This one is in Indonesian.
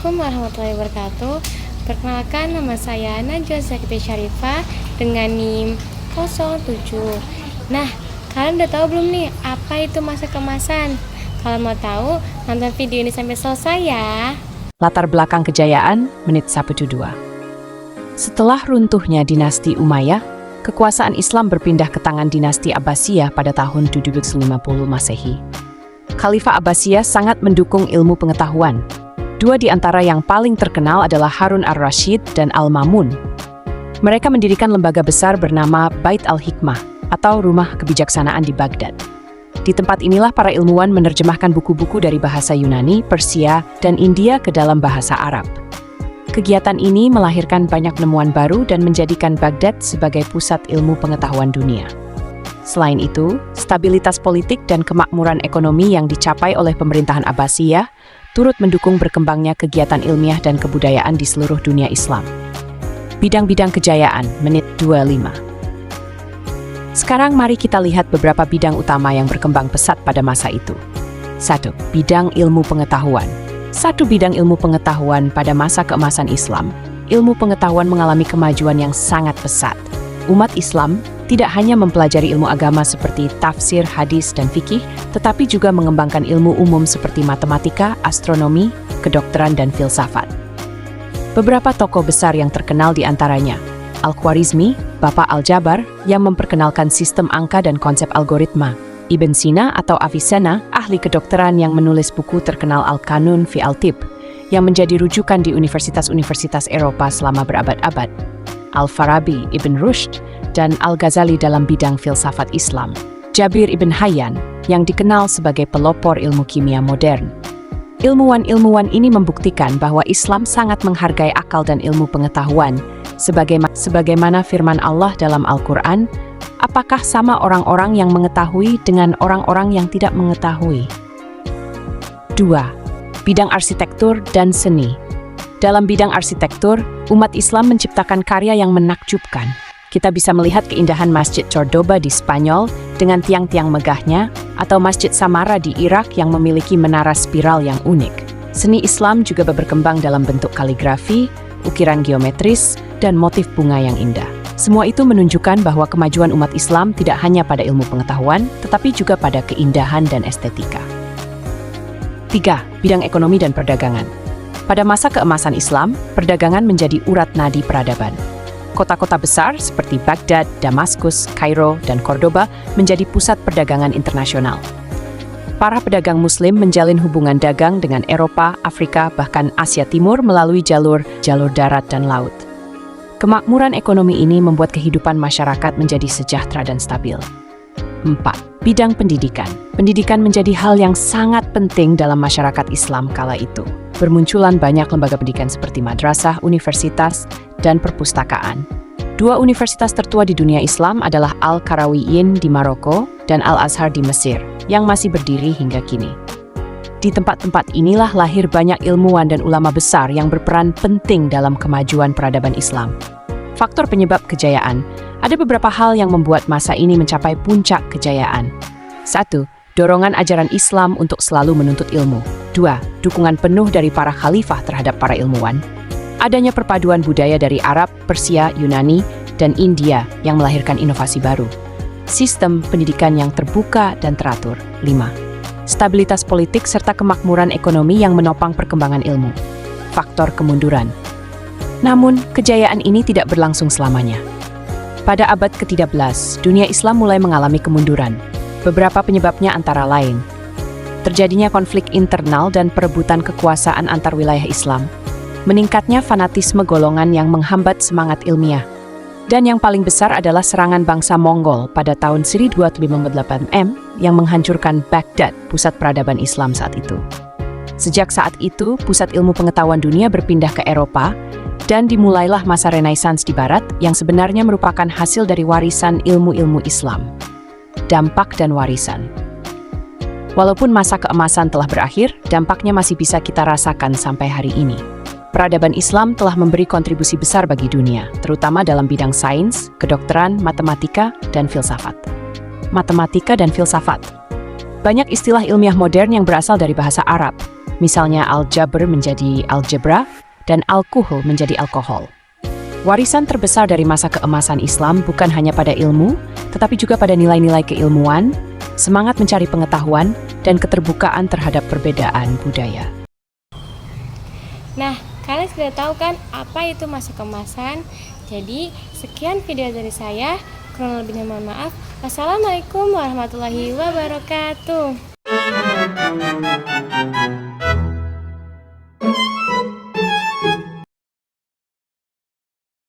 Assalamualaikum warahmatullahi wabarakatuh. Perkenalkan, nama saya Najwa Zakiti Syarifah dengan NIM 07. Nah, kalian udah tahu belum nih apa itu masa keemasan? Kalau mau tahu, nonton video ini sampai selesai ya. Latar belakang kejayaan, menit 1-2. Setelah runtuhnya dinasti Umayyah, kekuasaan Islam berpindah ke tangan dinasti Abbasiyah pada tahun 750 Masehi. Khalifah Abbasiyah sangat mendukung ilmu pengetahuan. Dua di antara yang paling terkenal adalah Harun ar-Rasyid dan Al-Mamun. Mereka mendirikan lembaga besar bernama Bait al-Hikmah atau Rumah Kebijaksanaan di Baghdad. Di tempat inilah para ilmuwan menerjemahkan buku-buku dari bahasa Yunani, Persia, dan India ke dalam bahasa Arab. Kegiatan ini melahirkan banyak penemuan baru dan menjadikan Baghdad sebagai pusat ilmu pengetahuan dunia. Selain itu, stabilitas politik dan kemakmuran ekonomi yang dicapai oleh pemerintahan Abbasiyah turut mendukung berkembangnya kegiatan ilmiah dan kebudayaan di seluruh dunia Islam. Bidang-bidang kejayaan, menit 25. Sekarang mari kita lihat beberapa bidang utama yang berkembang pesat pada masa itu. 1. Bidang ilmu pengetahuan. Bidang ilmu pengetahuan pada masa keemasan Islam. Ilmu pengetahuan mengalami kemajuan yang sangat pesat. Umat Islam tidak hanya mempelajari ilmu agama seperti tafsir, hadis, dan fikih, tetapi juga mengembangkan ilmu umum seperti matematika, astronomi, kedokteran, dan filsafat. Beberapa tokoh besar yang terkenal di antaranya, Al-Khwarizmi, Bapak Al-Jabar, yang memperkenalkan sistem angka dan konsep algoritma. Ibn Sina atau Avicenna, ahli kedokteran yang menulis buku terkenal Al-Qanun fi Al-Tibb, yang menjadi rujukan di universitas-universitas Eropa selama berabad-abad. Al-Farabi, Ibn Rushd, dan Al-Ghazali dalam bidang filsafat Islam. Jabir Ibn Hayyan, yang dikenal sebagai pelopor ilmu kimia modern. Ilmuwan-ilmuwan ini membuktikan bahwa Islam sangat menghargai akal dan ilmu pengetahuan, sebagaimana firman Allah dalam Al-Quran, apakah sama orang-orang yang mengetahui dengan orang-orang yang tidak mengetahui? 2. Bidang arsitektur dan seni. Dalam bidang arsitektur, umat Islam menciptakan karya yang menakjubkan. Kita bisa melihat keindahan Masjid Cordoba di Spanyol dengan tiang-tiang megahnya, atau Masjid Samara di Irak yang memiliki menara spiral yang unik. Seni Islam juga berkembang dalam bentuk kaligrafi, ukiran geometris, dan motif bunga yang indah. Semua itu menunjukkan bahwa kemajuan umat Islam tidak hanya pada ilmu pengetahuan, tetapi juga pada keindahan dan estetika. 3. Bidang ekonomi dan perdagangan. Pada masa keemasan Islam, perdagangan menjadi urat nadi peradaban. Kota-kota besar seperti Baghdad, Damaskus, Kairo, dan Cordoba menjadi pusat perdagangan internasional. Para pedagang Muslim menjalin hubungan dagang dengan Eropa, Afrika, bahkan Asia Timur melalui jalur darat dan laut. Kemakmuran ekonomi ini membuat kehidupan masyarakat menjadi sejahtera dan stabil. 4. Bidang pendidikan. Pendidikan menjadi hal yang sangat penting dalam masyarakat Islam kala itu. Bermunculan banyak lembaga pendidikan seperti madrasah, universitas, dan perpustakaan. Dua universitas tertua di dunia Islam adalah Al-Qarawiyyin di Maroko dan Al-Azhar di Mesir, yang masih berdiri hingga kini. Di tempat-tempat inilah lahir banyak ilmuwan dan ulama besar yang berperan penting dalam kemajuan peradaban Islam. Faktor penyebab kejayaan. Ada beberapa hal yang membuat masa ini mencapai puncak kejayaan. 1. Dorongan ajaran Islam untuk selalu menuntut ilmu. 2. Dukungan penuh dari para khalifah terhadap para ilmuwan. Adanya perpaduan budaya dari Arab, Persia, Yunani, dan India yang melahirkan inovasi baru. Sistem pendidikan yang terbuka dan teratur. 5. Stabilitas politik serta kemakmuran ekonomi yang menopang perkembangan ilmu. Faktor kemunduran. Namun, kejayaan ini tidak berlangsung selamanya. Pada abad ke-13, dunia Islam mulai mengalami kemunduran. Beberapa penyebabnya antara lain, terjadinya konflik internal dan perebutan kekuasaan antar wilayah Islam, meningkatnya fanatisme golongan yang menghambat semangat ilmiah, dan yang paling besar adalah serangan bangsa Mongol pada tahun 1258 yang menghancurkan Baghdad, pusat peradaban Islam saat itu. Sejak saat itu, pusat ilmu pengetahuan dunia berpindah ke Eropa, dan dimulailah masa Renaissance di Barat yang sebenarnya merupakan hasil dari warisan ilmu-ilmu Islam. Dampak dan warisan. Walaupun masa keemasan telah berakhir, dampaknya masih bisa kita rasakan sampai hari ini. Peradaban Islam telah memberi kontribusi besar bagi dunia, terutama dalam bidang sains, kedokteran, matematika, dan filsafat. Matematika dan filsafat. Banyak istilah ilmiah modern yang berasal dari bahasa Arab, Misalnya aljabr menjadi algebra dan alkohol menjadi alkohol. Warisan terbesar dari masa keemasan Islam bukan hanya pada ilmu, tetapi juga pada nilai-nilai keilmuan, semangat mencari pengetahuan, dan keterbukaan terhadap perbedaan budaya. Nah, kalian sudah tahu kan apa itu masa keemasan? Jadi, sekian video dari saya. Kurang lebihnya mohon maaf. Wassalamualaikum warahmatullahi wabarakatuh.